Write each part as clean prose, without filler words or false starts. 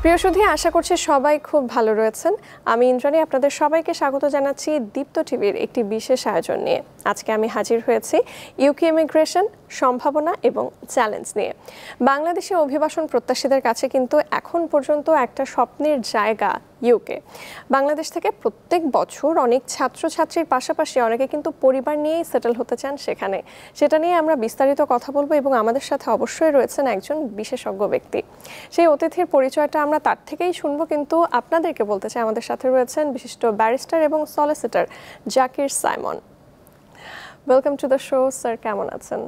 প্রিয় সুধী, আশা করছি সবাই খুব ভালো রয়েছেন। আমি ইন্দ্রাণী আপনাদের সবাইকে স্বাগত জানাচ্ছি দীপ্ত টিভির একটি বিশেষ আয়োজন নিয়ে। আজকে আমি হাজির হয়েছি ইউকে ইমিগ্রেশন সম্ভাবনা এবং চ্যালেঞ্জ নিয়ে। বাংলাদেশে অভিবাসন প্রত্যাশীদের কাছে কিন্তু এখন পর্যন্ত একটা স্বপ্নের জায়গা ইউকে। বাংলাদেশ থেকে প্রত্যেক বছর অনেক ছাত্রছাত্রীর পাশাপাশি অনেকে কিন্তু পরিবার নিয়েই সেটেল হতে চান সেখানে। সেটা নিয়ে আমরা বিস্তারিত কথা বলবো এবং আমাদের সাথে অবশ্যই রয়েছেন একজন বিশেষজ্ঞ ব্যক্তি। সেই অতিথির পরিচয়টা আমরা তার থেকেই শুনবো, কিন্তু আপনাদেরকে বলতে চাই আমাদের সাথে রয়েছেন বিশিষ্ট ব্যারিস্টার এবং solicitor Zakir Simon. Welcome to the show sir, কেমন আছেন?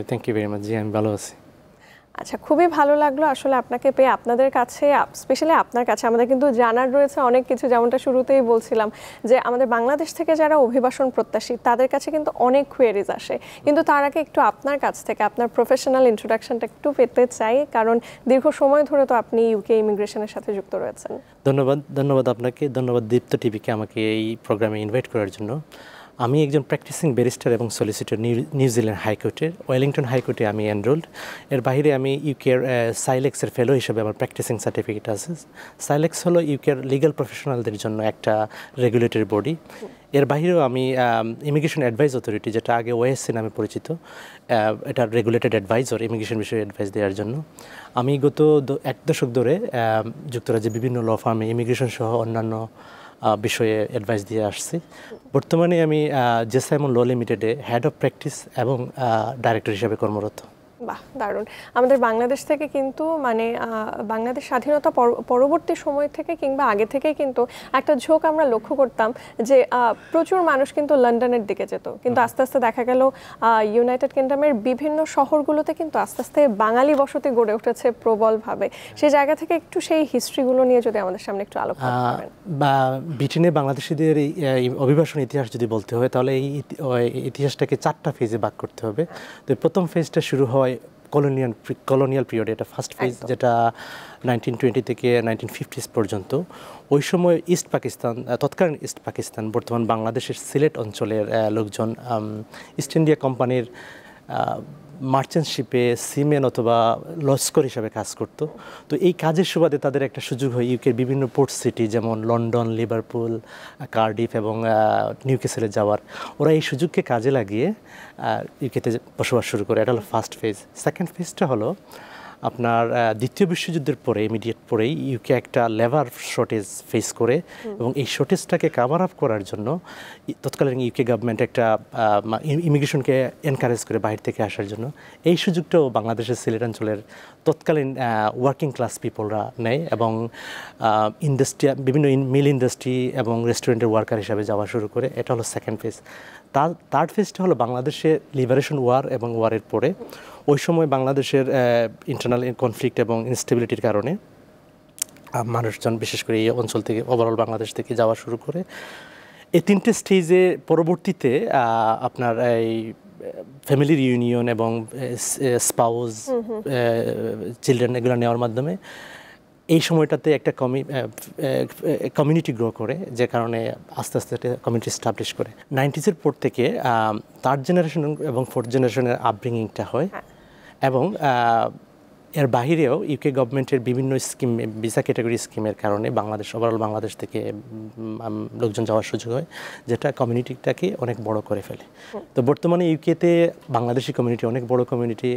Thank you very much. জি, আমি ভালো আছি। আচ্ছা, খুবই ভালো লাগলো আসলে আপনাকে পেয়ে। আপনাদের কাছে, স্পেশালি আপনার কাছে আমাদের কিন্তু জানার রয়েছে অনেক কিছু। যেমনটা শুরুতেই বলছিলাম যে আমাদের বাংলাদেশ থেকে যারা অভিবাসন প্রত্যাশী তাদের কাছে কিন্তু অনেক কোয়েরিজ আসে, কিন্তু তার আগে একটু আপনার কাছ থেকে আপনার প্রফেশনাল ইন্ট্রোডাকশনটা একটু পেতে চাই, কারণ দীর্ঘ সময় ধরে তো আপনি ইউকে ইমিগ্রেশনের সাথে যুক্ত রয়েছেন। ধন্যবাদ আপনাকে, ধন্যবাদ দীপ্ত টিভিকে আমাকে এই প্রোগ্রামে ইনভাইট করার জন্য। আমি একজন প্র্যাকটিসিং ব্যারিস্টার এবং সলিসিটর নিউজিল্যান্ড হাইকোর্টের ওয়েলিংটন হাইকোর্টে আমি এনরোলড। এর বাইরে আমি ইউকের সাইলেক্সের ফেলো হিসেবে আমার প্র্যাকটিসিং সার্টিফিকেট আছে। সাইলেক্স হলো ইউকের লিগ্যাল প্রফেশনালদের জন্য একটা রেগুলেটরি বডি। এর বাইরেও আমি ইমিগ্রেশন অ্যাডভাইস অথরিটি, যেটা আগে ওএসসি নামে পরিচিত, এটা রেগুলেটেড অ্যাডভাইজর, ইমিগ্রেশন বিষয়ে অ্যাডভাইস দেওয়ার জন্য। আমি গত 1 দশক ধরে যুক্তরাজ্যে বিভিন্ন ল ফার্মে ইমিগ্রেশন সহ অন্যান্য বিষয়ে অ্যাডভাইস দিয়ে আসছি। বর্তমানে আমি জে সাইমন ল লিমিটেডে হেড অফ প্র্যাকটিস এবং ডাইরেক্টর হিসেবে কর্মরত। বাহ, দারুণ। আমাদের বাংলাদেশ থেকে কিন্তু বাংলাদেশ স্বাধীনতা পরবর্তী সময় থেকে কিংবা আগে থেকেই কিন্তু একটা ঝোঁক আমরা লক্ষ্য করতাম যে প্রচুর মানুষ কিন্তু লন্ডনের দিকে যেত, কিন্তু আস্তে আস্তে দেখা গেল ইউনাইটেড কিংডমের বিভিন্ন শহরগুলোতে কিন্তু আস্তে আস্তে বাঙালি বসতি গড়ে উঠেছে প্রবলভাবে। সেই জায়গা থেকে একটু সেই হিস্ট্রিগুলো নিয়ে যদি আমাদের সামনে একটু আলোচনা করেন। বা ব্রিটেনে বাংলাদেশিদের এই অভিবাসন ইতিহাস যদি বলতে হয়, তাহলে এই ইতিহাসটাকে 4টা ফেজে ভাগ করতে হবে। তো প্রথম ফেজটা শুরু হয় কলোনিয়াল পিরিয়ডে। এটা ফার্স্ট ফেজ, যেটা 1920 থেকে 1950s পর্যন্ত। ওই সময় ইস্ট পাকিস্তান, তৎকালীন ইস্ট পাকিস্তান, বর্তমান বাংলাদেশের সিলেট অঞ্চলের লোকজন ইস্ট ইন্ডিয়া কোম্পানির মার্চেন্ট শিপে সিমেন অথবা লস্কর হিসাবে কাজ করত। তো এই কাজের সুবাদে তাদের একটা সুযোগ হয় ইউকের বিভিন্ন পোর্ট সিটি যেমন লন্ডন, লিভারপুল, কার্ডিফ এবং নিউক্যাসলে যাওয়ার। ওরা এই সুযোগকে কাজে লাগিয়ে ইউকেতে বসবাস শুরু করে। এটা হলো ফার্স্ট ফেজ। সেকেন্ড ফেজটা হলো আপনার দ্বিতীয় বিশ্বযুদ্ধের পরে, ইমিডিয়েট পরেই ইউকে একটা লেবার শর্টেজ ফেস করে, এবং এই শর্টেজটাকে কাভার আপ করার জন্য তৎকালীন ইউকে গভর্নমেন্ট একটা ইমিগ্রেশনকে এনকারেজ করে বাইরে থেকে আসার জন্য। এই সুযোগটাও বাংলাদেশের সিলেট অঞ্চলের তৎকালীন ওয়ার্কিং ক্লাস পিপলরা নেয় এবং বিভিন্ন মিল ইন্ডাস্ট্রি এবং রেস্টুরেন্টের ওয়ার্কার হিসাবে যাওয়া শুরু করে। এটা হলো সেকেন্ড ফেজ। থার্ড ফেজটা হলো বাংলাদেশে লিবারেশন ওয়ার এবং ওয়ারের পরে। ওই সময় বাংলাদেশের ইন্টারনাল কনফ্লিক্ট এবং ইনস্টেবিলিটির কারণে মানুষজন বিশেষ করে এই অঞ্চল থেকে, ওভারঅল বাংলাদেশ থেকে যাওয়া শুরু করে। এই 3টে স্টেজে পরবর্তীতে আপনার এই ফ্যামিলি রিউনিয়ন এবং স্পাউস, চিলড্রেন, এগুলো নেওয়ার মাধ্যমে এই সময়টাতে একটা কমিউনিটি গ্রো করে, যে কারণে আস্তে আস্তে একটা কমিউনিটি স্টাবলিশ করে। 90s পর থেকে থার্ড জেনারেশন এবং ফোর্থ জেনারেশনের আপব্রিঙ্গিংটা হয়। এবং এর বাহিরেও ইউকে গভর্নমেন্টের বিভিন্ন স্কিম, ভিসা ক্যাটাগরি স্কিমের কারণে ওভারঅল বাংলাদেশ থেকে লোকজন যাওয়ার সুযোগ হয়, যেটা কমিউনিটিটাকে অনেক বড় করে ফেলে। তো বর্তমানে ইউকেতে বাংলাদেশি কমিউনিটি অনেক বড় কমিউনিটি।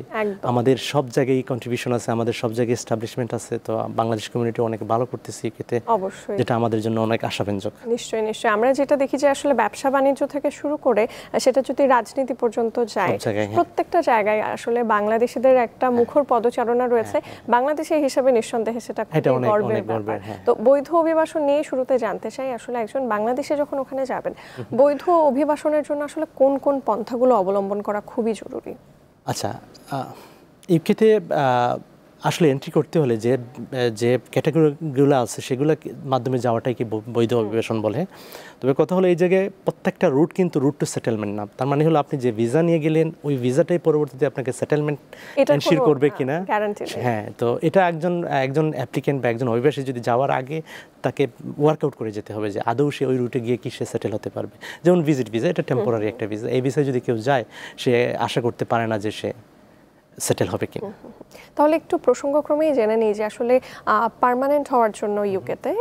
আমাদের সব জায়গায় কন্ট্রিবিউশন আছে, আমাদের সব জায়গায় এস্টাবলিশমেন্ট আছে। তো বাংলাদেশ কমিউনিটি অনেক ভালো করতেছে ইউকেতে, অবশ্যই, যেটা আমাদের জন্য অনেক আশাব্যঞ্জক। নিশ্চয়ই নিশ্চয়ই। আমরা যেটা দেখি যে আসলে ব্যবসা বাণিজ্য থেকে শুরু করে সেটা যদি রাজনীতি পর্যন্ত যায়, প্রত্যেকটা জায়গায় আসলে বাংলাদেশিদের একটা মুখর পদচারণা রয়েছে। বাংলাদেশি হিসেবে নিঃসন্দেহে সেটা খুবই গর্বের ব্যাপার। তো বৈধ অভিবাসন নিয়ে শুরুতে জানতে চাই, আসলে একজন বাংলাদেশি যখন ওখানে যাবেন, বৈধ অভিবাসনের জন্য আসলে কোন কোন পন্থাগুলো অবলম্বন করা খুবই জরুরি? আচ্ছা, ইউকেতে আসলে এন্ট্রি করতে হলে যে ক্যাটাগরিগুলো আছে সেগুলোর মাধ্যমে যাওয়াটাই কি বৈধ অভিবাসন বলে। তবে কথা হলো এই জায়গায় প্রত্যেকটা রুট কিন্তু রুট টু সেটেলমেন্ট না। তার মানে হলো আপনি যে ভিসা নিয়ে গেলেন, ওই ভিসাটাই পরবর্তীতে আপনাকে সেটেলমেন্ট এনশিওর করবে কিনা। হ্যাঁ, তো এটা একজন অ্যাপ্লিকেন্ট বা একজন অভিবাসী যদি যাওয়ার আগে তাকে ওয়ার্কআউট করে যেতে হবে যে আদৌ সে ওই রুটে গিয়ে কি সে সেটেল হতে পারবে। যেমন ভিজিট ভিসা, এটা টেম্পোরারি একটা ভিসা। এই ভিসায় যদি কেউ যায়, সে আশা করতে পারে না যে সে সেটেল হবে কিনা। তাহলে একটু প্রসঙ্গক্রমেই জেনে নিই যে আসলে পার্মানেন্ট হওয়ার জন্য ইউকেতে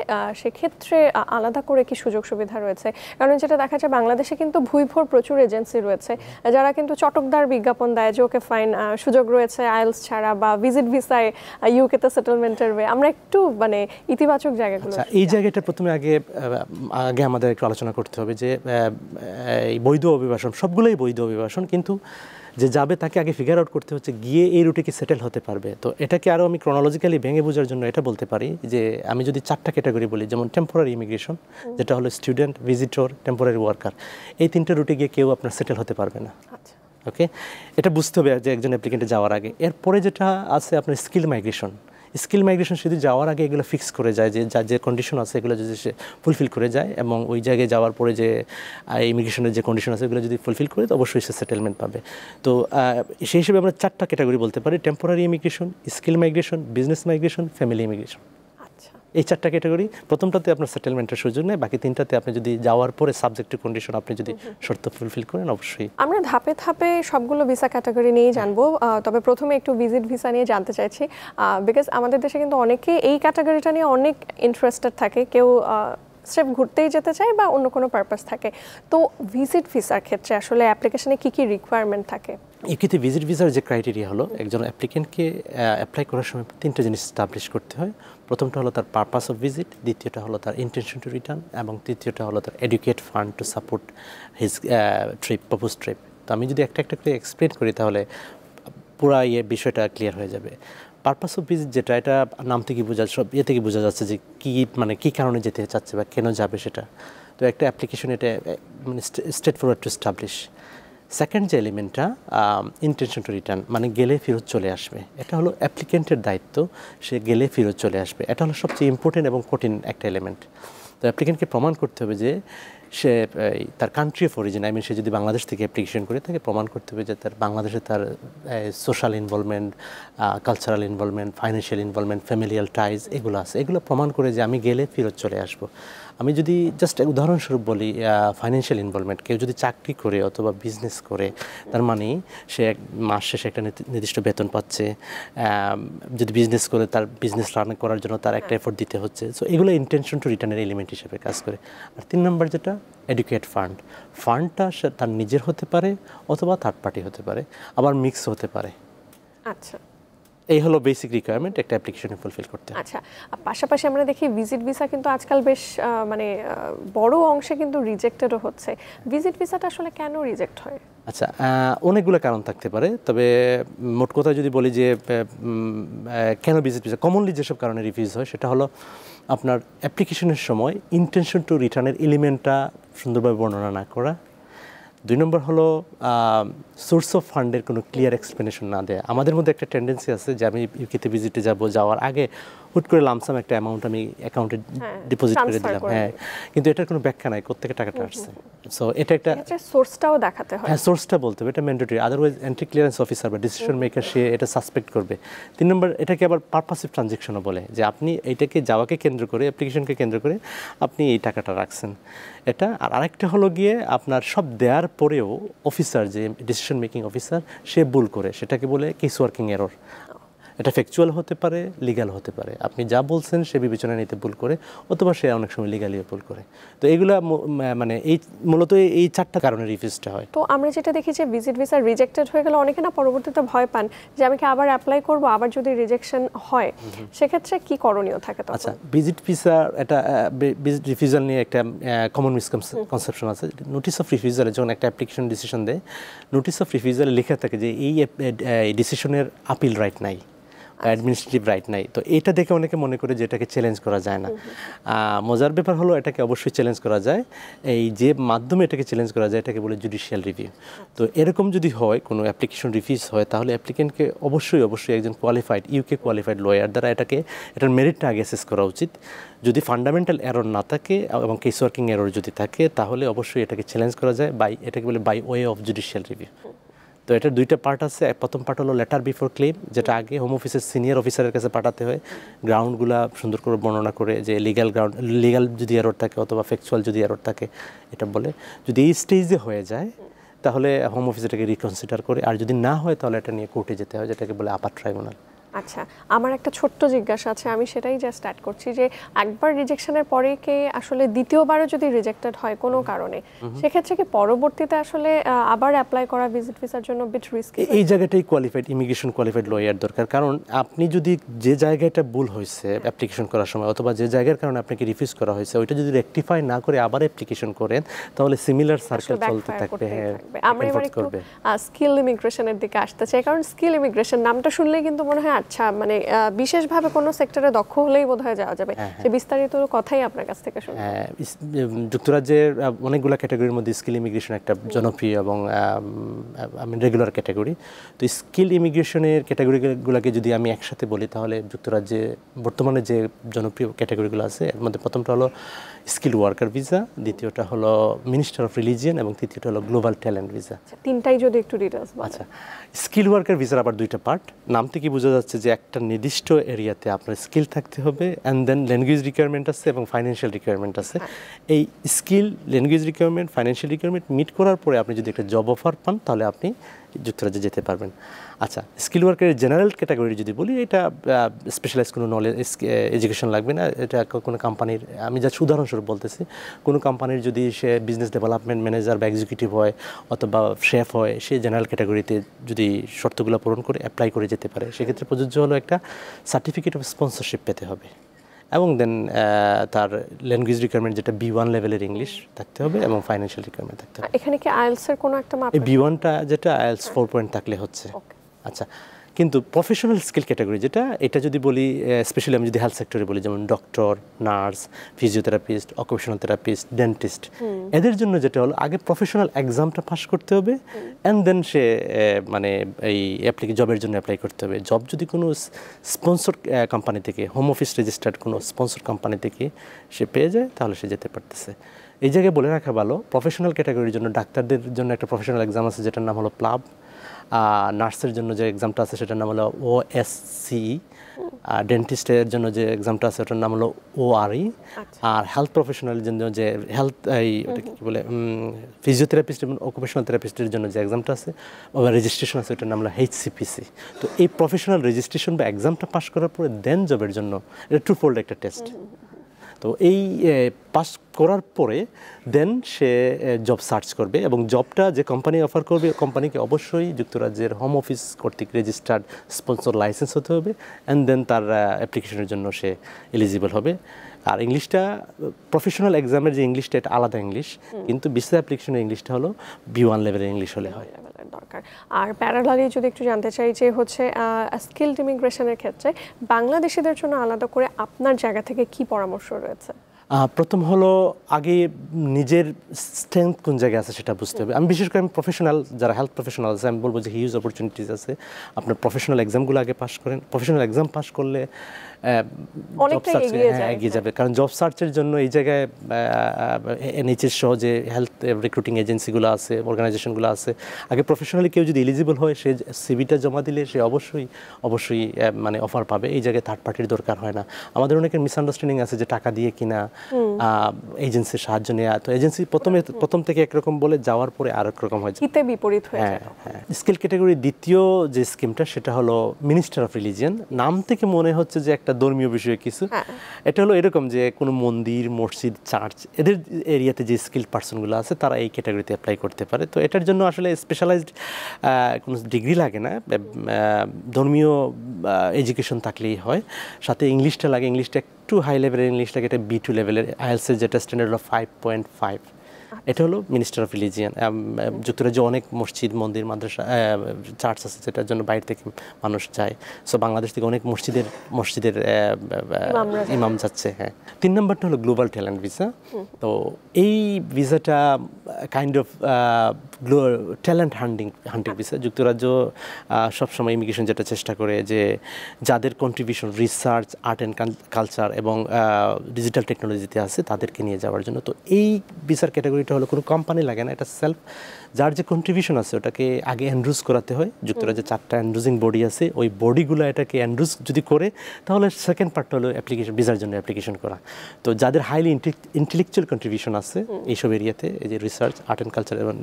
সেক্ষেত্রে আলাদা করে কি সুযোগ সুবিধা রয়েছে? কারণ যেটা দেখা যায় বাংলাদেশে কিন্তু ভুইভোর প্রচুর এজেন্সি রয়েছে যারা কিন্তু চটকদার বিজ্ঞাপন দেয় যে ওকে ফাইন সুযোগ রয়েছে আইএলস ছাড়া বা ভিজিট ভিসায় ইউকেতে সেটেলমেন্টের ওয়ে। আমরা একটু মানে ইতিবাচক জায়গাগুলো এই জায়গাটা প্রথমে আগে আমাদের একটু আলোচনা করতে হবে যে এই বৈধ অভিবাসন সবগুলোই বৈধ অভিবাসন, কিন্তু যে যাবে তাকে আগে ফিগার আউট করতে হচ্ছে গিয়ে এই রুটে কি সেটেল হতে পারবে। তো এটাকে আরও আমি ক্রোনোলজিক্যালি ভেঙে বোঝার জন্য এটা বলতে পারি যে আমি যদি 4টা ক্যাটাগরি বলি, যেমন টেম্পোরারি ইমিগ্রেশন যেটা হলো স্টুডেন্ট, ভিজিটর, টেম্পোরারি ওয়ার্কার, এই 3টে রুটে গিয়ে কেউ আপনার সেটেল হতে পারবে না। ওকে, এটা বুঝতে হবে যে একজন অ্যাপ্লিকেন্টে যাওয়ার আগে। এরপরে যেটা আছে আপনার স্কিল মাইগ্রেশন। স্কিল মাইগ্রেশন শুধু যাওয়ার আগে এগুলো ফিক্স করে যায় যে যার যে কন্ডিশন আছে এগুলো যদি সে ফুলফিল করে যায় এবং ওই জায়গায় যাওয়ার পরে যে ইমিগ্রেশনের যে কন্ডিশন আছে এগুলো যদি ফুলফিল করে তো অবশ্যই সে সেটেলমেন্ট পাবে। তো সেই হিসেবে আমরা 4টা ক্যাটাগরি বলতে পারি: temporary immigration, skill migration, business migration, family immigration. এই 4টা ক্যাটাগরি। প্রথমটাতে আপনার সেটেলমেন্টের সুযোগ নেই, বাকি 3টাতে আপনি যদি যাওয়ার পরে সাবজেক্ট টু কন্ডিশন আপনি যদি শর্ত ফুলফিল করেন অবশ্যই। আমরা ধাপে ধাপে সবগুলো ভিসা ক্যাটাগরি নিয়েই জানবো, তবে প্রথমে একটু ভিজিট ভিসা নিয়ে জানতে চাইছি বিকজ আমাদের দেশে কিন্তু অনেকে এই ক্যাটাগরিটা নিয়ে অনেক ইন্টারেস্টেড থাকে, কেউ স্রেফ ঘুরতেই যেতে চায় বা অন্য কোনো পারপাস থাকে। তো ভিজিট ভিসার ক্ষেত্রে আসলে অ্যাপ্লিকেশনে কী কী রিকোয়ারমেন্ট থাকে? ইউকেতে ভিজিট ভিসার যে ক্রাইটেরিয়া হলো একজন অ্যাপ্লিকেন্টকে অ্যাপ্লাই করার সময় 3টে জিনিস এস্টাবলিশ করতে হয়। প্রথমটা হলো তার পারপাস অফ ভিজিট, দ্বিতীয়টা হলো তার ইন্টেনশন টু রিটার্ন এবং তৃতীয়টা হলো তার educate fund to support his trip, propose trip. তো আমি যদি একটা একটা করে এক্সপ্লেন করি তাহলে পুরো বিষয়টা ক্লিয়ার হয়ে যাবে। পারপাস অফ ভিজিট যেটা, এটা নাম থেকে বোঝা সব থেকে বোঝা যাচ্ছে যে কী মানে কী কারণে যেতে চাচ্ছে বা কেন যাবে সেটা। তো একটা অ্যাপ্লিকেশন এটা মানে straight forward to establish. Second যে এলিমেন্টটা ইন্টেনশন টু রিটার্ন, মানে গেলে ফেরত চলে আসবে, এটা হলো অ্যাপ্লিকেন্টের দায়িত্ব, সে গেলে ফেরত চলে আসবে। এটা হলো সবচেয়ে ইম্পর্টেন্ট এবং কঠিন একটা এলিমেন্ট। তো অ্যাপ্লিকেন্টকে প্রমাণ করতে হবে যে সে তার country of origin, I mean সে যদি বাংলাদেশ থেকে অ্যাপ্লিকেশন করে তাকে প্রমাণ করতে হবে যে তার বাংলাদেশে তার social involvement, cultural involvement, financial involvement, familial ties এগুলো আছে। এগুলো প্রমাণ করে যে আমি গেলে ফেরত চলে আসবো। আমি যদি জাস্ট উদাহরণস্বরূপ বলি, ফাইন্যান্সিয়াল ইনভলভমেন্ট, কেউ যদি চাকরি করে অথবা বিজনেস করে তার মানে সে মাস শেষে একটা নির্দিষ্ট বেতন পাচ্ছে, যদি বিজনেস করে তার বিজনেস রান করার জন্য তার একটা এফোর্ট দিতে হচ্ছে। সো এগুলো ইন্টেনশন টু রিটার্নের এলিমেন্ট হিসেবে কাজ করে। আর 3 নম্বর যেটা এডুকেট ফান্ড, ফান্ডটা তার নিজের হতে পারে অথবা থার্ড পার্টি হতে পারে, আবার মিক্স হতে পারে। আচ্ছা, এই হলো বেসিক রিকোয়ারমেন্ট একটা অ্যাপ্লিকেশনে ফুলফিল করতে। আচ্ছা, পাশাপাশি আমরা দেখি ভিজিট ভিসা কিন্তু আজকাল বেশ মানে বড় অংশে কিন্তু রিজেক্টেডও হচ্ছে। ভিজিট ভিসাটা আসলে কেন রিজেক্ট হয়? আচ্ছা, অনেকগুলো কারণ থাকতে পারে, তবে মোট কথা যদি বলি যে কেন ভিজিট ভিসা কমনলি যেসব কারণে রিফিউজ হয় সেটা হলো আপনার অ্যাপ্লিকেশনের সময় ইন্টেনশন টু রিটার্নের এলিমেন্টটা সুন্দরভাবে বর্ণনা না করা। 2 নম্বর হলো সোর্স অফ ফান্ডের কোনো ক্লিয়ার এক্সপ্লেনেশন না দেয়। আমাদের মধ্যে একটা টেন্ডেন্সি আছে যে আমি ইউকেতে ভিজিটে যাওয়ার আগে হুট করে লামসাম একটা অ্যামাউন্ট আমি অ্যাকাউন্টে ডিপোজিট করে দিলাম, হ্যাঁ, কিন্তু এটার কোনো ব্যাখ্যা নাই কোত্থেকে টাকাটা আসছে। সো এটা একটা সোর্সটাও দেখাতে হয়। হ্যাঁ, সোর্সটা বলতে হবে, এটা mandatory, otherwise entry clearance officer বা ডিসিশন মেকার সে এটা সাসপেক্ট করবে। 3 নম্বর, এটাকে আবার পারপাসিভ ট্রানজ্যাকশনও বলে, যে আপনি এইটাকে যাওয়াকে কেন্দ্র করে, অ্যাপ্লিকেশনকে কেন্দ্র করে আপনি এই টাকাটা রাখছেন এটা। আর আরেকটা হলো গিয়ে আপনার সব দেওয়ার পরেও অফিসার, যে ডিসিশন মেকিং অফিসার, সে ভুল করে, সেটাকে বলে কেস ওয়ার্কিং এরর। এটা ফ্যাকচুয়াল হতে পারে, লিগ্যাল হতে পারে। আপনি যা বলছেন সে বিবেচনা নিতে ভুল করে, অথবা সে অনেক সময় লিগ্যালিও ভুল করে। তো এইগুলা মানে এই মূলত এই 4টা কারণে রিফিউজটা হয়। তো আমরা যেটা দেখি যে ভিজিট ভিসা রিজেক্টেড হয়ে গেলে অনেকে না পরবর্তীতে ভয় পান যে আমি কি আবার অ্যাপ্লাই করব, আবার যদি রিজেকশন হয় সেক্ষেত্রে কি করণীয় থাকে তখন? আচ্ছা, ভিজিট ভিসা এটা ভিজিট রিফিউজাল নিয়ে একটা কমন মিসকনসেপশন আছে। নোটিস অফ রিফিউজালে যখন একটা অ্যাপ্লিকেশন ডিসিশন দেয়, নোটিস অফ রিফিউজালে লেখা থাকে যে এই ডিসিশনের আপিল রাইট নাই, অ্যাডমিনিস্ট্রেটিভ রাইট নাই। তো এটা দেখে অনেকে মনে করে যে এটাকে চ্যালেঞ্জ করা যায় না। মজার ব্যাপার হলো এটাকে অবশ্যই চ্যালেঞ্জ করা যায়। এই যে মাধ্যমে এটাকে চ্যালেঞ্জ করা যায় এটাকে বলে জুডিশিয়াল রিভিউ। তো এরকম যদি হয়, কোনো অ্যাপ্লিকেশন রিফিউজ হয়, তাহলে অ্যাপ্লিকেন্টকে অবশ্যই একজন কোয়ালিফাইড ইউকে কোয়ালিফাইড লয়ার দ্বারা এটার মেরিটটা আগে অ্যাসেস করা উচিত। যদি ফান্ডামেন্টাল এরর না থাকে এবং কেস ওয়ার্কিং এরর যদি থাকে, তাহলে অবশ্যই এটাকে চ্যালেঞ্জ করা যায় এটাকে বলে by way of judicial review. তো এটার 2টা পার্ট আছে। প্রথম পার্ট হলো লেটার বিফোর ক্লেম, যেটা আগে হোম অফিসের সিনিয়র অফিসারের কাছে পাঠাতে হয়, গ্রাউন্ডগুলা সুন্দর করে বর্ণনা করে, যে লিগ্যাল যদি এরর থাকে অথবা ফ্যাকচুয়াল যদি এরর থাকে এটা বলে। যদি এই স্টেজে হয়ে যায় তাহলে হোম অফিস এটাকে রিকনসিডার করে, আর যদি না হয় তাহলে এটা নিয়ে কোর্টে যেতে হয়, যেটাকে বলে আপার ট্রাইব্যুনাল। আচ্ছা, আমার একটা ছোট্ট জিজ্ঞাসা আছে, আমি সেটাই জাস্ট অ্যাড করছি যে একবার রিজেকশনের পরে কি আসলে দ্বিতীয়বারও যদি রিজেক্টেড হয় কোনো কারণে, সেক্ষেত্রে কি পরবর্তীতে আসলে আবার অ্যাপ্লাই করা ভিজিট ভিসার জন্য বিট রিস্কি? এই জায়গাটাই কোয়ালিফাইড ইমিগ্রেশন কোয়ালিফাইড লয়ার দরকার, কারণ আপনি যদি যে জায়গাটা ভুল হয়েছে অ্যাপ্লিকেশন করার সময় অথবা যে জায়গার কারণে আপনাকে রিফিউজ করা হয়েছে ওইটা যদি রেকটিফাই না করে আবার অ্যাপ্লিকেশন করেন তাহলে সিমিলার সার্কেল চলতে থাকবে। আমরা এবার একটু স্কিল ইমিগ্রেশনের দিকে আসতে চাই, কারণ স্কিল ইমিগ্রেশন নামটা শুনলেই কিন্তু মনে হয় আচ্ছা মানে বিশেষভাবে কোনো সেক্টরে দক্ষ হলেই বোধহয় যাওয়া যাবে। যে বিস্তারিত কথাই আপনার কাছ থেকে শুনবো। যুক্তরাজ্যের অনেকগুলো ক্যাটাগরির মধ্যে স্কিল ইমিগ্রেশন একটা জনপ্রিয় এবং রেগুলার ক্যাটাগরি। তো স্কিল ইমিগ্রেশনের ক্যাটাগরিগুলোকে যদি আমি একসাথে বলি তাহলে যুক্তরাজ্যে বর্তমানে যে জনপ্রিয় ক্যাটাগরিগুলো আছে এর মধ্যে প্রথমটা হলো স্কিল ওয়ার্কার ভিসা, দ্বিতীয়টা হলো মিনিস্টার অফ রিলিজিয়ন এবং তৃতীয়টা হলো গ্লোবাল ট্যালেন্ট ভিসা। তিনটাই যদি একটু ডিটেইলস বলেন। আচ্ছা, স্কিল ওয়ার্কার ভিসার আবার দুইটা পার্ট। নাম থেকে বোঝা যাচ্ছে যে একটা নির্দিষ্ট এরিয়াতে আপনার স্কিল থাকতে হবে, অ্যান্ড দেন ল্যাঙ্গুয়েজ রিকোয়ারমেন্ট আছে এবং ফাইন্যান্সিয়াল রিকোয়ারমেন্ট আছে। এই skill, language requirement, financial requirement meet করার পরে আপনি যদি একটা জব অফার পান তাহলে আপনি যুক্তরাজ্যে যেতে পারবেন। আচ্ছা, স্কিল ওয়ার্কারের জেনারেল ক্যাটাগরি যদি বলি, এটা স্পেশালাইজ কোনো নলেজ এডুকেশন লাগবে না। এটা কোনো কোম্পানির, আমি যা উদাহরণস্বরূপ বলতেছি, কোনো কোম্পানির যদি সে বিজনেস ডেভেলপমেন্ট ম্যানেজার বা এক্সিকিউটিভ হয় অথবা শেফ হয়, সে জেনারেল ক্যাটাগরিতে যদি শর্তগুলো পূরণ করে অ্যাপ্লাই করে যেতে পারে। সেক্ষেত্রে প্রযোজ্য হলো একটা সার্টিফিকেট অফ স্পন্সরশিপ পেতে হবে এবং দেন তার ল্যাঙ্গুয়েজ রিকোয়ারমেন্ট যেটা B1 লেভেলের ইংলিশ থাকতে হবে এবং ফাইন্যান্সিয়াল রিকোয়ারমেন্ট থাকতে হবে। এখানে কি আইএলটিএস এর কোনো একটা মাপ? এই B1টা যেটা আইএলটিএস 4 পয়েন্ট থাকলে হচ্ছে। আচ্ছা, কিন্তু প্রফেশনাল স্কিল ক্যাটাগরি যেটা, এটা যদি বলি স্পেশালি আমি যদি হেলথ সেক্টরে বলি, যেমন doctor, nurse, physiotherapist, occupational therapist, dentist, এদের জন্য যেটা হলো আগে প্রফেশনাল এক্সামটা পাস করতে হবে অ্যান্ড দেন সে মানে এই জবের জন্য অ্যাপ্লাই করতে হবে। জব যদি কোনো স্পন্সর কোম্পানি থেকে, হোম অফিস রেজিস্টার্ড কোনো স্পন্সর কোম্পানি থেকে সে পেয়ে যায় তাহলে সে যেতে পারতেছে। এই জায়গায় বলে রাখা ভালো, প্রফেশনাল ক্যাটাগরির জন্য ডাক্তারদের জন্য একটা প্রফেশনাল এক্সাম আছে যেটার নাম হলো প্লাব। নার্সের জন্য যে এক্সামটা আছে সেটার নাম হলো OSCE। ডেন্টিস্টের জন্য যে এক্সামটা আছে ওটার নাম হলো ORE। আর হেলথ প্রফেশনালের জন্য যে হেলথ ওটা কি বলে ফিজিওথেরাপিস্ট এবং অকুপেশনাল থেরাপিস্টের জন্য যে এক্সামটা আছে বা রেজিস্ট্রেশন আছে ওটার নাম হলো HCPC। তো এই প্রফেশনাল রেজিস্ট্রেশন বা এক্সামটা পাস করার পরে দেন জবের জন্য এটা টুফোল্ড একটা টেস্ট। তো এই পাস করার পরে দেন সে জব সার্চ করবে এবং জবটা যে কোম্পানি অফার করবে কোম্পানিকে অবশ্যই যুক্তরাজ্যের হোম অফিস কর্তৃক রেজিস্টার্ড স্পন্সর লাইসেন্স হতে হবে অ্যান্ড দেন তার অ্যাপ্লিকেশনের জন্য সে এলিজিবল হবে। আর ইংলিশটা প্রফেশনাল এক্সামের যে ইংলিশটা এটা আলাদা ইংলিশ, কিন্তু ভিসা অ্যাপ্লিকেশনের ইংলিশটা হলো B1 লেভেলের ইংলিশ হলে হয়। দরকার। আর প্যারালালি যদি একটু জানতে চাই যে হচ্ছে স্কিলড ইমিগ্রেশনের ক্ষেত্রে বাংলাদেশিদের জন্য আলাদা করে আপনার জায়গা থেকে কি পরামর্শ রয়েছে? প্রথম হলো আগে নিজের স্ট্রেংথ কোন জায়গায় আছে সেটা বুঝতে হবে। আমি বিশেষ করে আমি প্রফেশনাল যারা হেলথ প্রফেশনাল আছে আমি বলবো যে হিউজ অপরচুনিটিস আছে। আপনার প্রফেশনাল এক্সামগুলো আগে পাস করেন, প্রফেশনাল এক্সাম পাস করলে এগিয়ে যাবে, কারণ জব সার্চের জন্য এই জায়গায় NHS সহ যে হেলথ রিক্রুটিং এজেন্সিগুলো আছে, অর্গানাইজেশনগুলো আছে, আগে প্রফেশনালি কেউ যদি এলিজিবল হয় সে সিভিটা জমা দিলে সে অবশ্যই মানে অফার পাবে। এই জায়গায় থার্ড পার্টির দরকার হয় না। আমাদের অনেকের মিসআন্ডারস্ট্যান্ডিং আছে যে টাকা দিয়ে কিনা, এজেন্সির সাহায্য নেওয়া। তো এজেন্সি প্রথম থেকে একরকম বলে যাওয়ার পরে আরেক রকম হয়, হিতে বিপরীত হয়ে যায়। স্কিল ক্যাটাগরির দ্বিতীয় যে স্কিমটা সেটা হলো মিনিস্টার অফ রিলিজিয়ন। নাম থেকে মনে হচ্ছে যে একটা ধর্মীয় বিষয়ে কিছু, এটা হলো এরকম যে কোনো মন্দির, মসজিদ, চার্চ এদের এরিয়াতে যে স্কিল পার্সনগুলো আছে তারা এই ক্যাটাগরিতে অ্যাপ্লাই করতে পারে। তো এটার জন্য আসলে স্পেশালাইজড কোনো ডিগ্রি লাগে না, ধর্মীয় এডুকেশন থাকলেই হয়। সাথে ইংলিশটা লাগে, ইংলিশটা একটু হাই লেভেলের ইংলিশ লাগে, এটা B2 লেভেলের। আইএলটিএস যেটা স্ট্যান্ডার্ড হলো 5.5। এটা হলো মিনিস্টার অফ রিলিজিয়ন। যুক্তরাজ্যে অনেক মসজিদ, মন্দির, মাদ্রাসা, চার্চ আছে যেটার জন্য বাইরে থেকে মানুষ যায়। সো বাংলাদেশ থেকে অনেক মসজিদের ইমাম যাচ্ছে। হ্যাঁ, 3 নম্বরটা হলো গ্লোবাল ট্যালেন্ট ভিসা। তো এই ভিসাটা kind of talent hunting visa. যুক্তরাজ্য সবসময় ইমিগ্রেশন যেটা চেষ্টা করে যে যাদের contribution research, art and culture এবং ডিজিটাল টেকনোলজিতে আছে তাদেরকে নিয়ে যাওয়ার জন্য। তো এই ভিসার ক্যাটাগরিটা হলো কোনো কোম্পানি লাগে না, এটা সেলফ যার যে কন্ট্রিবিউশন আছে ওটাকে আগে এনরোজ করাতে হয়। যুক্তরাজ্যে 4টা এনরোজিং বডি আছে, ওই বডিগুলো এটাকে এনরোজ যদি করে তাহলে সেকেন্ড পার্টটা হলো অ্যাপ্লিকেশন, ভিসার জন্য অ্যাপ্লিকেশন করা। তো যাদের হাইলি ইন্টেলেকচুয়াল কন্ট্রিবিউশন আছে এইসব এরিয়াতে, এই যে রিসার্চ, আর্ট অ্যান্ড কালচার এবং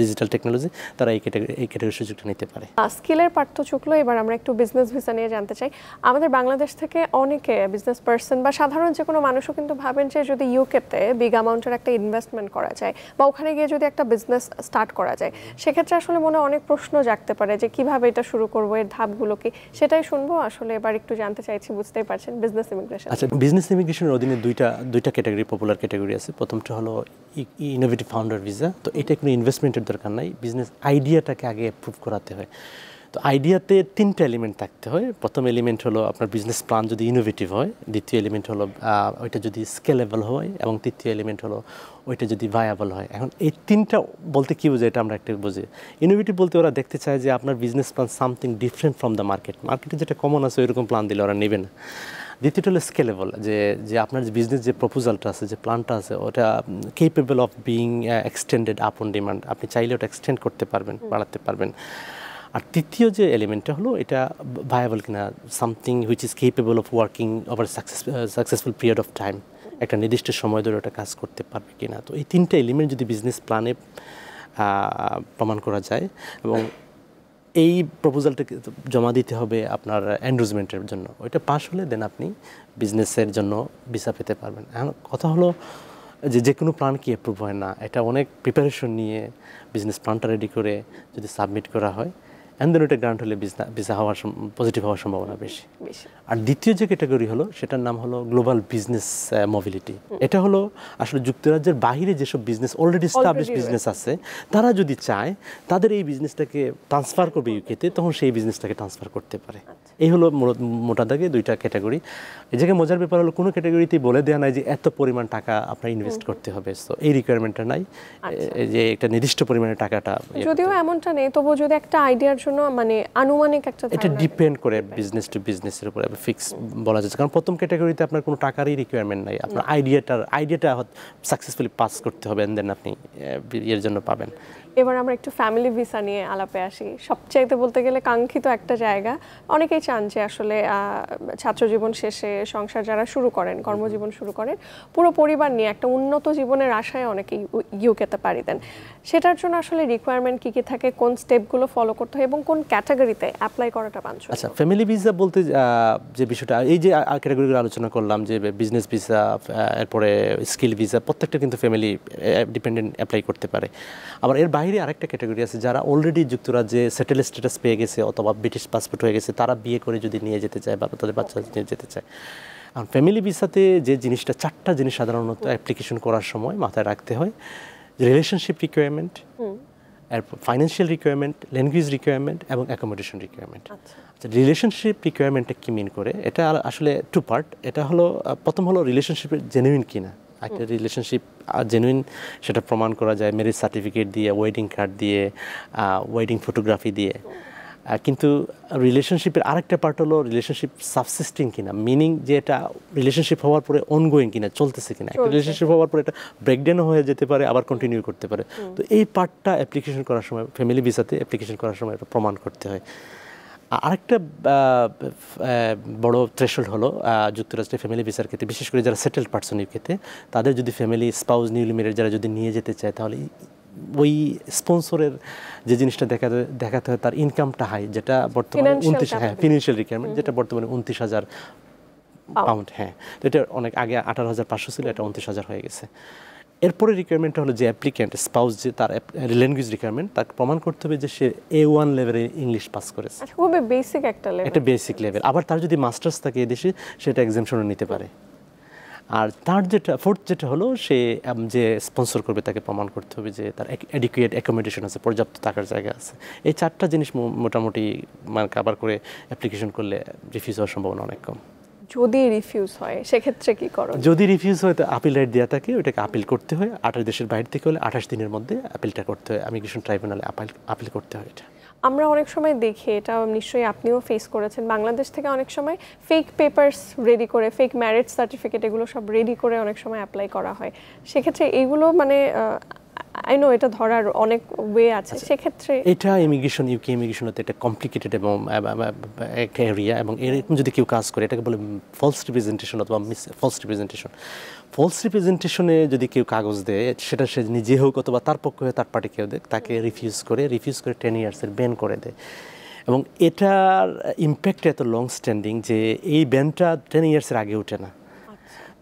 ডিজিটাল টেকনোলজি, তারা এই ক্যাটাগরির সুযোগটা নিতে পারে। স্কিলের পার্ট তো চুকলো, এবার আমরা একটু বিজনেস ভিসা নিয়ে জানতে চাই। আমাদের বাংলাদেশ থেকে অনেকে বিজনেস পার্সন বা সাধারণ যে কোনো মানুষও কিন্তু ভাবেন যে যদি ইউকেতে বিগ অ্যামাউন্টের একটা ইনভেস্টমেন্ট করা যায় বা ওখানে গিয়ে যদি একটা বিজনেস স্টার্ট করা যায়, সেক্ষেত্রে আসলে মনে অনেক প্রশ্ন জাগতে পারে যে কিভাবে এটা শুরু করবো, এর ধাপগুলো কি, সেটাই শুনবো। আসলে এবার একটু জানতে চাইছি, বুঝতেই পারছেন বিজনেস ইমিগ্রেশন। আচ্ছা, বিজনেস ইমিগ্রেশনের অধীনে দুইটা ক্যাটাগরি, পপুলার ক্যাটাগরি আছে। প্রথমটা হলো ইনোভেটিভ ফাউন্ডার ভিসা। তো এটা কোনো ইনভেস্টমেন্টের দরকার নাই, বিজনেস আইডিয়াটাকে আগে অ্যাপ্রুভ করাতে হয়। তো আইডিয়াতে 3টা এলিমেন্ট থাকতে হয়। প্রথম এলিমেন্ট হলো আপনার বিজনেস প্ল্যান যদি ইনোভেটিভ হয়, দ্বিতীয় এলিমেন্ট হলো ওইটা যদি স্কেলেবল হয়, এবং তৃতীয় এলিমেন্ট হলো ওইটা যদি ভায়াবল হয়। এখন এই 3টা বলতে কী বোঝায় এটা আমরা একটা বুঝি। ইনোভেটিভ বলতে ওরা দেখতে চায় যে আপনার business plan something different from the মার্কেটে যেটা কমন আছে ওইরকম প্ল্যান দিলে ওরা নেবে না। দ্বিতীয়টা হলো স্কেলেবল, যে আপনার যে বিজনেস যে প্রপোজালটা আছে, যে প্ল্যানটা আছে, ওটা capable of being extended up on demand. আপনি চাইলে ওটা এক্সটেন্ড করতে পারবেন, বাড়াতে পারবেন। আর তৃতীয় যে এলিমেন্টটা হলো এটা ভায়াবল কিনা, something which is capable of working over successful period of time, একটা নির্দিষ্ট সময় ধরে ওটা কাজ করতে পারবে কিনা। তো এই 3টা এলিমেন্ট যদি বিজনেস প্ল্যানে প্রমাণ করা যায়, এবং এই প্রপোজালটাকে জমা দিতে হবে আপনার এনরোজমেন্টের জন্য, ওইটা পাস হলে দেন আপনি বিজনেসের জন্য ভিসা পেতে পারবেন। এখন কথা হলো যে কোনো প্ল্যান কি অ্যাপ্রুভ হয় না, এটা অনেক প্রিপারেশন নিয়ে বিজনেস প্ল্যানটা রেডি করে যদি সাবমিট করা হয়, অ্যান্ড দেন ওইটা গ্রান্ট হলে ভিসা হওয়ার পজিটিভ হওয়ার সম্ভাবনা বেশি। আর দ্বিতীয় যে ক্যাটাগরি হলো সেটার নাম হলো গ্লোবাল বিজনেস মোবিলিটি। এটা হলো আসলে যুক্তরাজ্যের বাইরে যেসব বিজনেস অলরেডি এস্টাবলিশ বিজনেস আছে, তারা যদি চায় তাদের এই বিজনেসটাকে ট্রান্সফার করবে ইউকেতে, তখন সেই বিজনেসটাকে ট্রান্সফার করতে পারে। এই হলো মোটা দাগে 2টা ক্যাটাগরি। এই জায়গায় মজার ব্যাপার হলো কোনো ক্যাটাগরিতেই বলে দেওয়া নাই যে এত পরিমাণ টাকা আপনার ইনভেস্ট করতে হবে, তো এই রিকোয়ারমেন্টটা নাই যে একটা নির্দিষ্ট পরিমাণের টাকাটা। যদিও এমনটা নেই, তবুও যদি একটা আইডিয়ার জন্য মানে আনুমানিক একটা, এটা ডিপেন্ড করে বিজনেস টু বিজনেসের উপরে, ফিক্স বলা যাচ্ছে। কারণ প্রথম ক্যাটাগরিতে আপনার কোনো টাকারই রিকোয়ারমেন্ট নাই, আপনার আইডিয়াটা সাকসেসফুলি পাস করতে হবে, দেন আপনি এর জন্য পাবেন। এবার আমরা একটু ফ্যামিলি ভিসা নিয়ে আলাপে আসি। সবচাইতে বলতে গেলে কাঙ্ক্ষিত একটা জায়গা। অনেকেই চান যে আসলে ছাত্রজীবন শেষে সংসার যারা শুরু করেন, কর্মজীবন শুরু করেন, পুরো পরিবার নিয়ে একটা উন্নত জীবনের আশায় অনেকেই ইউকেতে পাড়ি দেন। সেটার জন্য আসলে রিকোয়ারমেন্ট কী কী থাকে, কোন স্টেপগুলো ফলো করতে হয় এবং কোন ক্যাটাগরিতে অ্যাপ্লাই করাটা বাঞ্ছনীয়? আচ্ছা, ফ্যামিলি ভিসা বলতে যে বিষয়টা, এই যে ক্যাটাগরিগুলো আলোচনা করলাম, যে বিজনেস ভিসা, এরপরে স্কিল ভিসা, প্রত্যেকটা কিন্তু ফ্যামিলি ডিপেন্ডেন্ট অ্যাপ্লাই করতে পারে। আবার এর বাইরে আরেকটা ক্যাটাগরি আছে যারা অলরেডি যুক্তরাজ্যে সেটেল স্ট্যাটাস পেয়ে গেছে অথবা ব্রিটিশ পাসপোর্ট হয়ে গেছে, তারা বিয়ে করে যদি নিয়ে যেতে চায় বা তাদের বাচ্চা নিয়ে যেতে চায়। আর ফ্যামিলি ভিসাতে যে জিনিসটা, 4টা জিনিস সাধারণত অ্যাপ্লিকেশন করার সময় মাথায় রাখতে হয়: relationship requirement, financial requirement, language requirement এবং অ্যাকোমোডেশন রিকোয়ারমেন্ট। আচ্ছা, রিলেশনশিপ রিকোয়ারমেন্টটা কি মিন করে? এটা আসলে 2 পার্ট। এটা হলো, প্রথম হলো রিলেশনশিপের জেনুইন কিনা। একটা রিলেশনশিপ জেনুইন সেটা প্রমাণ করা যায় ম্যারেজ সার্টিফিকেট দিয়ে, ওয়েডিং কার্ড দিয়ে, ওয়েডিং ফটোগ্রাফি দিয়ে। কিন্তু রিলেশনশিপের আরেকটা পার্ট হলো রিলেশনশিপ সাবসিস্টিং কিনা, মিনিং যে এটা রিলেশনশিপ হওয়ার পরে অনগোয়িং কিনা, চলতেছে কিনা। একটা রিলেশনশিপ হওয়ার পরে এটা ব্রেকডাউনও হয়ে যেতে পারে, আবার কন্টিনিউ করতে পারে। তো এই পার্টটা অ্যাপ্লিকেশন করার সময়, ফ্যামিলি ভিসাতে অ্যাপ্লিকেশন করার সময় এটা প্রমাণ করতে হয়। আরেকটা বড় থ্রেশহোল্ড হলো যুক্তরাষ্ট্রের ফ্যামিলি ভিসার ক্ষেত্রে, বিশেষ করে যারা সেটেলড পার্সনের ক্ষেত্রে, তাদের যদি ফ্যামিলি স্পাউস নিউলি ম্যারিড যারা যদি নিয়ে যেতে চায়, তাহলে ওই স্পন্সরের যে জিনিসটা দেখাতে হয় তার ইনকামটা হাই, যেটা বর্তমানে 29, ফিনান্সিয়াল রিকোয়ারমেন্ট, যেটা বর্তমানে 29,000 পাউন্ড। হ্যাঁ, তো এটা অনেক আগে 18,500 ছিল, এটা 29,000 হয়ে গেছে। এরপরে রিকোয়ারমেন্টটা হলো যে অ্যাপ্লিক্যান্ট স্পাউস, যে তার ল্যাঙ্গুয়েজ রিকোয়ারমেন্ট, তাকে প্রমাণ করতে হবে যে সে A1 লেভেলে ইংলিশ পাস করেছে। খুবই বেসিক একটা লেভেল, একটা বেসিক লেভেল। আবার তার যদি মাস্টার্স থাকে এদেশে, সেটা এক্সামশনও নিতে পারে। আর তার ফোর্থ যেটা হলো, সে যে স্পন্সর করবে তাকে প্রমাণ করতে হবে যে তার অ্যাডিকুয়েট অ্যাকোমোডেশন আছে, পর্যাপ্ত থাকার জায়গা আছে। এই 4টা জিনিস মোটামুটি মানে কাভার করে অ্যাপ্লিকেশন করলে রিফিউজ হওয়ার সম্ভাবনা অনেক কম। যদি রিফিউজ হয় সেক্ষেত্রে কি করো? যদি রিফিউজ হয় তো আপিল রাইট দেওয়া থাকে, ওটাকে আপিল করতে হয়। 28 দেশের বাইরে থেকে হলে 28 দিনের মধ্যে আপিলটা করতে হয়, ইমিগ্রেশন ট্রাইব্যুনালে আপিল করতে হয়। এটা আমরা অনেক সময় দেখি, এটা নিশ্চয়ই আপনিও ফেস করেছেন, বাংলাদেশ থেকে অনেক সময় ফেক পেপারস রেডি করে, ফেক ম্যারেজ সার্টিফিকেট, এগুলো সব রেডি করে অনেক সময় অ্যাপ্লাই করা হয়। সেক্ষেত্রে এইগুলো মানে আই নো এটা ধরার অনেক ওয়ে আছে, সেক্ষেত্রে এটা ইমিগ্রেশন, ইউকে ইমিগ্রেশনতে এটা কমপ্লিকেটেড এবং একটা এরিয়া, এবং এরকম যদি কেউ কাজ করে এটাকে বলে ফলস রিপ্রেজেন্টেশন অথবা ফলস রিপ্রেজেন্টেশন। ফলস রিপ্রেজেন্টেশনে যদি কেউ কাগজ দেয়, সেটা সে নিজে হোক অথবা তার পক্ষে হয়ে থার্ড পার্টি কেউ দেয়, তাকে রিফিউজ করে 10 ইয়ার্সের ব্যান করে দেয়। এবং এটার ইম্প্যাক্ট এত লং স্ট্যান্ডিং যে এই ব্যানটা 10 ইয়ার্সের আগে ওঠে না।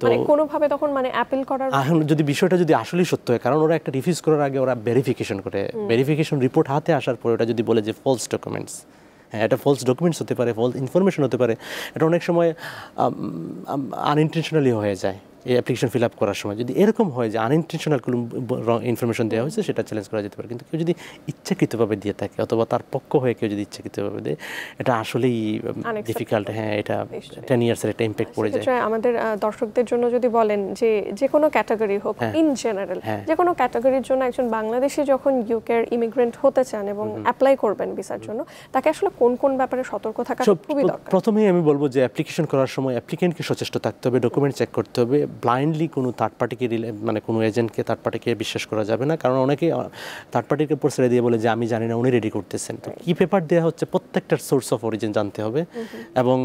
মানে কোনোভাবে তখন মানে অ্যাপিল করার, এখন যদি বিষয়টা যদি আসলেই সত্য হয়, কারণ ওরা একটা রিফিউজ করার আগে ওরা ভেরিফিকেশন করে, ভেরিফিকেশন রিপোর্ট হাতে আসার পরে ওটা যদি বলে যে ফলস ডকুমেন্টস, হ্যাঁ এটা ফলস ডকুমেন্টস হতে পারে, ফলস ইনফরমেশন হতে পারে, এটা অনেক সময় আনইনটেনশনালি হয়ে যায়। এই অ্যাপ্লিকেশন ফিল আপ করার সময় যদি এরকম হয় যে আনইনটেনশনাল কোনো ইনফরমেশন দেওয়া হয়েছে, সেটা চ্যালেঞ্জ করা যেতে পারে। কিন্তু কেউ যদি ইচ্ছাকৃতভাবে দিয়ে থাকে অথবা তার পক্ষ হয়ে কেউ যদি ইচ্ছাকৃতভাবে দেয়, এটা আসলেই ডিফিকাল্ট। হ্যাঁ, এটা 10 ইয়ার্সের একটা ইম্প্যাক্ট পড়ে যায়। আমাদের দর্শকদের জন্য যদি বলেন যে যে কোনো ক্যাটাগরি হোক, ইন জেনারেল যে কোনো ক্যাটাগরির জন্য একজন বাংলাদেশি যখন ইউকের ইমিগ্রেন্ট হতে চান এবং অ্যাপ্লাই করবেন ভিসার জন্য, তাকে আসলে কোন কোন ব্যাপারে সতর্ক থাকা খুবই দরকার? প্রথমেই আমি বলবো যে অ্যাপ্লিকেশন করার সময় অ্যাপ্লিকেন্টকে সচেষ্ট থাকতে হবে, ডকুমেন্ট চেক করতে হবে। ব্লাইন্ডলি কোনো থার্ড পার্টিকে মানে কোনো এজেন্টকে থার্ড পার্টিকে বিশ্বাস করা যাবে না, কারণ অনেকে থার্ড পার্টিকে উপর ছেড়ে দিয়ে বলে যে আমি জানি না, উনি রেডি করতেছেন। তো কী পেপার দেওয়া হচ্ছে প্রত্যেকটার সোর্স অফ অরিজিন জানতে হবে এবং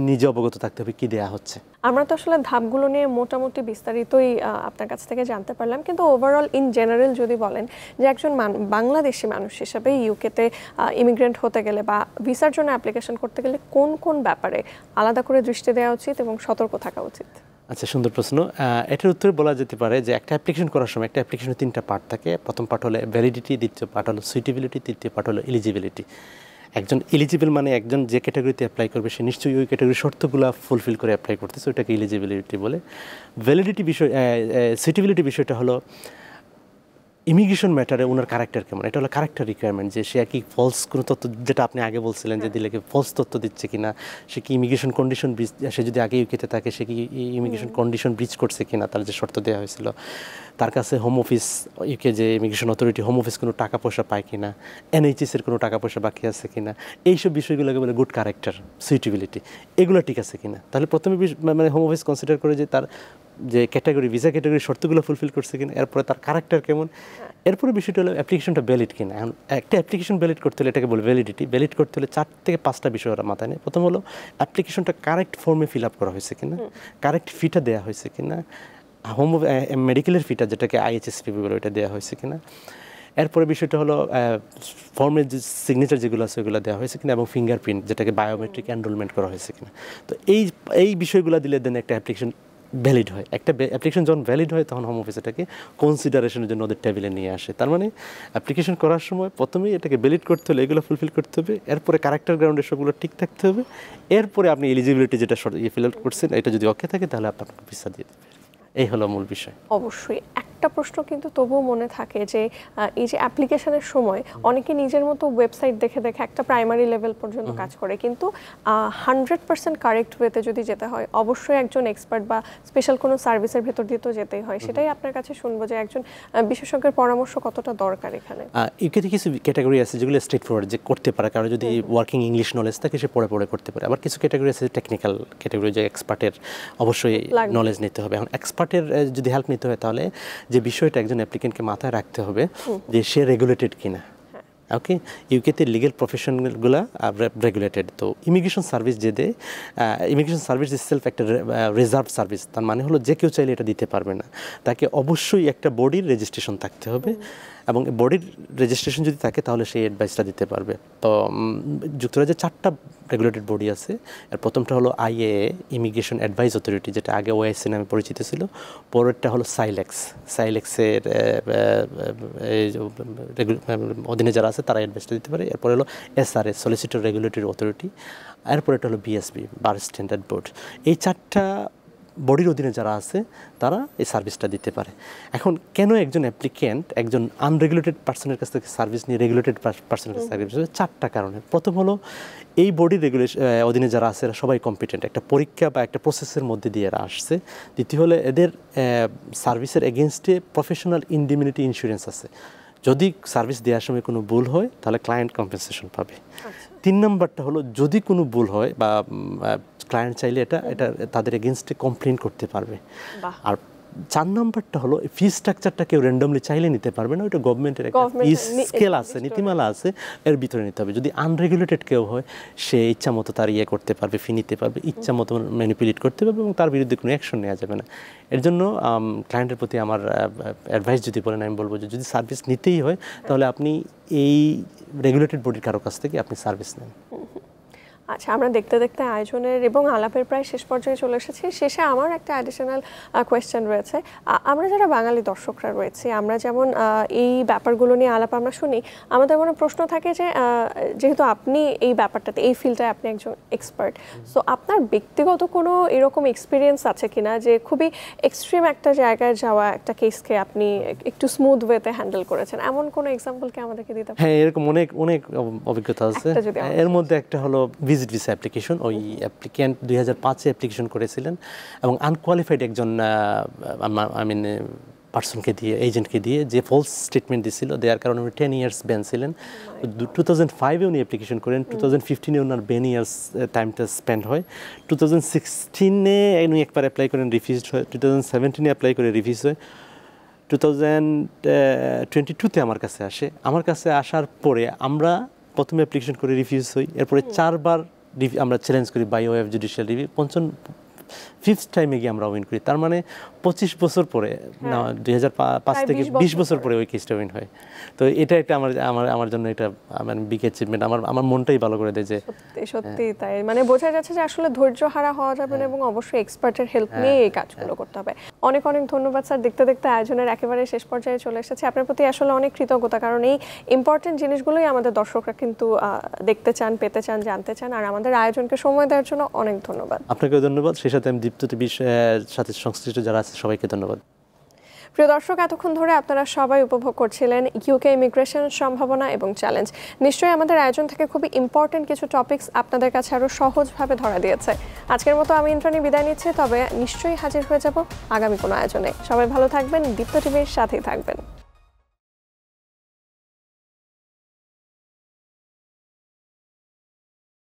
নিজে অবগত থাকতে হবে কী দেওয়া হচ্ছে। আমরা তো আসলে ধাপগুলো নিয়ে মোটামুটি বিস্তারিতই আপনার কাছ থেকে জানতে পারলাম, কিন্তু ওভারঅল ইন জেনারেল যদি বলেন যে একজন বাংলাদেশি মানুষ হিসাবে ইউকেতে ইমিগ্রেন্ট হতে গেলে বা ভিসার জন্য অ্যাপ্লিকেশন করতে গেলে কোন কোন ব্যাপারে আলাদা করে দৃষ্টি দেওয়া উচিত এবং সতর্ক থাকা উচিত? আচ্ছা, সুন্দর প্রশ্ন। এটার উত্তরে বলা যেতে পারে যে একটা অ্যাপ্লিকেশন করার সময় একটা অ্যাপ্লিকেশনের 3টা পার্ট থাকে। প্রথম পার্ট হলো ভ্যালিডিটি, দ্বিতীয় পার্ট হলো সুইটেবিলিটি, তৃতীয় পার্ট হলো এলিজিবিলিটি। একজন এলিজিবল মানে একজন যে ক্যাটাগরিতে অ্যাপ্লাই করবে সে নিশ্চয়ই ওই ক্যাটাগরির শর্তগুলো ফুলফিল করে অ্যাপ্লাই করতেছে, ওইটাকে এলিজিবিলিটি বলে। ভ্যালিডিটি বিষয়, সুইটেবিলিটি বিষয়টা হলো ইমিগ্রেশন ম্যাটারে ওনার ক্যারেক্টার কেমন, এটা হলো ক্যারেক্টার রিকোয়ারমেন্ট, যে সে কি ফলস কোনো তথ্য, যেটা আপনি আগে বলছিলেন যে দিলে কি ফলস তথ্য দিচ্ছে কিনা, সে কি ইমিগ্রেশন কন্ডিশন ব্রিচ, সে যদি আগে ইউকেতে থাকে সে কি ইমিগ্রেশন কন্ডিশন ব্রিচ করছে কিনা, তার যে শর্ত দেওয়া হয়েছিল, তার কাছে হোম অফিস, ইউকে যে ইমিগ্রেশন অথরিটি হোম অফিস কোনো টাকা পয়সা পায় কিনা, এনএইচএসের কোনো টাকা পয়সা বাকি আছে কিনা, এইসব বিষয়গুলোকে বলে গুড ক্যারেক্টার, সুইটেবিলিটি, এগুলো ঠিক আছে কিনা। তাহলে প্রথমে মানে হোম অফিস কনসিডার করে যে তার যে ক্যাটাগরি, ভিসা ক্যাটাগরি শর্তগুলো ফুলফিল করছে কিনা, এরপরে তার ক্যারেক্টার কেমন, এরপরে বিষয়টা হলো অ্যাপ্লিকেশনটা ভ্যালিড কিনা। এখন একটা অ্যাপ্লিকেশন ভ্যালিড করতে হলে এটাকে বলে ভ্যালিডিটি। ভ্যালিড করতে হলে 4 থেকে 5টা বিষয় ওরা মাথায় নেয়। প্রথম হলো অ্যাপ্লিকেশনটা কারেক্ট ফর্মে ফিল আপ করা হয়েছে কিনা, কারেক্ট ফিটা দেওয়া হয়েছে কিনা, হোম মেডিকেলের ফিটা যেটাকে IHSP বলে ওইটা দেওয়া হয়েছে কিনা। এরপরে বিষয়টা হলো ফর্মের যে সিগনেচার যেগুলো আছে ওগুলো দেওয়া হয়েছে কিনা, এবং ফিঙ্গারপ্রিন্ট যেটাকে বায়োমেট্রিক এনরোলমেন্ট করা হয়েছে কিনা। তো এই বিষয়গুলো দিলে দেন একটা অ্যাপ্লিকেশন ভ্যালিড হয়। একটা অ্যাপ্লিকেশন যখন ভ্যালিড হয় তখন হোম অফিস এটাকে কনসিডারেশনের জন্য ওদের টেবিলে নিয়ে আসে। তার মানে অ্যাপ্লিকেশন করার সময় প্রথমেই এটাকে ভ্যালিড করতে হলে এগুলো ফুলফিল করতে হবে, এরপরে ক্যারেক্টার গ্রাউন্ডে সবগুলো ঠিক থাকতে হবে, এরপরে আপনি এলিজিবিলিটি যেটা ফিল আপ করছেন এটা যদি ওকে থাকে তাহলে আপনাকে ভিসা দিয়ে দেবে। এই হলো মূল বিষয়। অবশ্যই একটা প্রশ্ন কিন্তু তবুও মনে থাকে যে এই যে অ্যাপ্লিকেশনের সময় অনেকে নিজের মতো ওয়েবসাইট দেখে দেখে একটা প্রাইমারি লেভেল পর্যন্ত কাজ করে, কিন্তু 100% কারেক্ট ওয়েতে যদি যেতে হয় অবশ্যই একজন এক্সপার্ট বা স্পেশাল কোনো সার্ভিসের ভেতর দিয়ে তো যেতেই হয়। সেটাই আপনার কাছে শুনবো যে একজন বিশেষজ্ঞের পরামর্শ কতটা দরকার এখানে। ইউকেতে কিছু ক্যাটাগরি আছে যেগুলো স্ট্রেট ফরওয়ার্ড যে করতে পারে, কারণ যদি ওয়ার্কিং ইংলিশ নলেজ থাকে সে পড়ে করতে পারে। আবার কিছু ক্যাটাগরি আছে টেকনিক্যাল ক্যাটাগরি, যে এক্সপার্টের অবশ্যই নলেজ নিতে হবে। এখন এক্সপার্টের যদি হেল্প নিতে হয় তাহলে যে বিষয়টা একজন অ্যাপ্লিকেন্টকে মাথায় রাখতে হবে যে সে রেগুলেটেড কিনা। ওকে, ইউকেতে লিগেল প্রফেশনগুলো রেগুলেটেড। তো ইমিগ্রেশন সার্ভিস যে দেয়, ইমিগ্রেশন সার্ভিস ইটসেলফ একটা রিজার্ভ সার্ভিস। তার মানে হলো যে কেউ চাইলে এটা দিতে পারবে না, তাকে অবশ্যই একটা বডির রেজিস্ট্রেশন থাকতে হবে, এবং বডির রেজিস্ট্রেশন যদি থাকে তাহলে সেই অ্যাডভাইসটা দিতে পারবে। তো যুক্তরাজ্যে 4টা রেগুলেটেড বডি আছে। এর প্রথমটা হলো IAA, ইমিগ্রেশন অ্যাডভাইস অথরিটি, যেটা আগে OIC নামে পরিচিত ছিল। পরেরটা হলো সাইলেক্সের অধীনে যারা আছে তারা অ্যাডভাইসটা দিতে পারে। এরপরে হলো SRA, সলিসিটর রেগুলেটরি অথরিটি। এরপরে এটা হলো BSB, বার স্ট্যান্ডার্ড বোর্ড। এই 4টা বডির অধীনে যারা আছে তারা এই সার্ভিসটা দিতে পারে। এখন কেন একজন অ্যাপ্লিকেন্ট একজন আনরেগুলেটেড পার্সনের কাছ থেকে সার্ভিস নিয়ে রেগুলেটেড পার্সনের কাছে সার্ভিস, 4টা কারণে। প্রথম হলো এই বডির অধীনে যারা আছে এরা সবাই কম্পিটেন্ট, একটা পরীক্ষা বা একটা প্রসেসের মধ্যে দিয়ে এরা আসছে। দ্বিতীয় হলো এদের সার্ভিসের এগেনস্টে প্রফেশনাল ইন্ডিমিনিটি ইন্স্যুরেন্স আছে, যদি সার্ভিস দেওয়ার সময় কোনো ভুল হয় তাহলে ক্লায়েন্ট কম্পেনসেশন পাবে। 3 নম্বরটা হলো যদি কোনো ভুল হয় বা ক্লায়েন্ট চাইলে এটা তাদের এগেনস্টে কমপ্লেন করতে পারবে। আর 4 নম্বরটা হলো ফি স্ট্রাকচারটা কেউ র্যান্ডমলি চাইলে নিতে পারবে না, ওটা গভর্নমেন্টের একটা স্কেল আছে, নীতিমালা আছে, এর ভিতরে নিতে হবে। যদি আনরেগুলেটেড কেউ হয় সে ইচ্ছা মতো তার করতে পারবে, ফি নিতে পারবে, ইচ্ছা মতো ম্যানিপুলেট করতে পারবে এবং তার বিরুদ্ধে কোনো অ্যাকশন নেওয়া যাবে না। এর জন্য ক্লায়েন্টের প্রতি আমার অ্যাডভাইস যদি বলেন, আমি বলবো যে যদি সার্ভিস নিতেই হয় তাহলে আপনি এই রেগুলেটেড বডির কারো কাছ থেকে আপনি সার্ভিস নেন। আচ্ছা, আমরা দেখতে দেখতে আয়োজনের এবং আলাপের প্রায় শেষ পর্যায়ে চলে এসেছি। শেষে আমার একটা অ্যাডিশনাল কোয়েশ্চেন রয়েছে। আমরা যারা বাঙালি দর্শকরা রয়েছে, আমরা যেমন এই ব্যাপারগুলো নিয়ে আলাপ আমরা শুনি, আমাদের মনে প্রশ্ন থাকে যে যেহেতু আপনি এই ব্যাপারটাতে, এই ফিল্ডটায় আপনি একজন এক্সপার্ট, সো আপনার ব্যক্তিগত কোনো এরকম এক্সপিরিয়েন্স আছে কিনা যে খুবই এক্সট্রিম একটা জায়গায় যাওয়া একটা কেসকে আপনি একটু স্মুথ ওয়েতে হ্যান্ডেল করেছেন, এমন কোনো এক্সাম্পল কি আমাদেরকে দিতে পারেন? হ্যাঁ, এরকম অনেক অনেক অভিজ্ঞতা আছে। এর মধ্যে একটা হলো ভিজিট ভিসা অ্যাপ্লিকেশন। ওই অ্যাপ্লিক্যান্ট 2005-এ অ্যাপ্লিকেশন করেছিলেন এবং আনকোয়ালিফাইড একজন পার্সনকে দিয়ে, এজেন্টকে দিয়ে, যে ফলস স্টেটমেন্ট দিয়েছিল, দেওয়ার কারণে উনি 10 ইয়ার্স ব্যান ছিলেন। 2005-এ উনি অ্যাপ্লিকেশন করেন, 2015-এ ওনার ব্যান ইয়ার্স টাইমটা স্পেন্ড হয়। 2016-এ উনি একবার অ্যাপ্লাই করেন, রিফিউজড হয়। 2017-এ অ্যাপ্লাই করে রিফিউজ হয়। 2022-তে আমার কাছে আসে। আমার কাছে আসার পরে আমরা প্রথমে অ্যাপ্লিকেশন করে রিফিউজ হই, এরপরে 4 বার আমরা চ্যালেঞ্জ করি by way of judicial review, 5th টাইমে গিয়ে আমরা উইন করি। তার মানে 25 বছর পরে, 2005 থেকে 20 বছর পরে ওই কেসটা উইন হয়। তো এটা একটা আমার জন্য এটা মানে বিগ অ্যাচিভমেন্ট। আমার মনটাই ভালো করে দেয় যে সত্যি তাই। মানে বোঝা যাচ্ছে যে আসলে ধৈর্য হারা হওয়া যাবে না এবং অবশ্যই এক্সপার্টের হেল্প নিয়ে এই কাজগুলো করতে হবে। অনেক অনেক ধন্যবাদ স্যার। দেখতে দেখতে আয়োজনের একেবারে শেষ পর্যায়ে চলে এসেছে। আপনার প্রতি আসলে অনেক কৃতজ্ঞতা, কারণ এই ইম্পর্টেন্ট জিনিসগুলোই আমাদের দর্শকরা কিন্তু দেখতে চান, পেতে চান, জানতে চান। আর আমাদের আয়োজনকে সময় দেওয়ার জন্য অনেক ধন্যবাদ। আপনাকেও ধন্যবাদ। সেই সাথে আমি দীপ্ত টিভির সাথে সংশ্লিষ্ট যারা আছে সবাইকে ধন্যবাদ। প্রিয় দর্শক, এতক্ষণ ধরে আপনারা সবাই উপভোগ করছিলেন ইউকে ইমিগ্রেশন, সম্ভাবনা এবং চ্যালেঞ্জ। নিশ্চয়ই আমাদের আয়োজন থেকে খুবই ইম্পর্টেন্ট কিছু টপিকস আপনাদের কাছে আরও সহজভাবে ধরা দিয়েছে। আজকের মতো আমি ইন্দ্রাণী বিদায় নিচ্ছি, তবে নিশ্চয়ই হাজির হয়ে যাব আগামী কোনো আয়োজনে। সবাই ভালো থাকবেন, দীপ্ত টিভির সাথেই থাকবেন।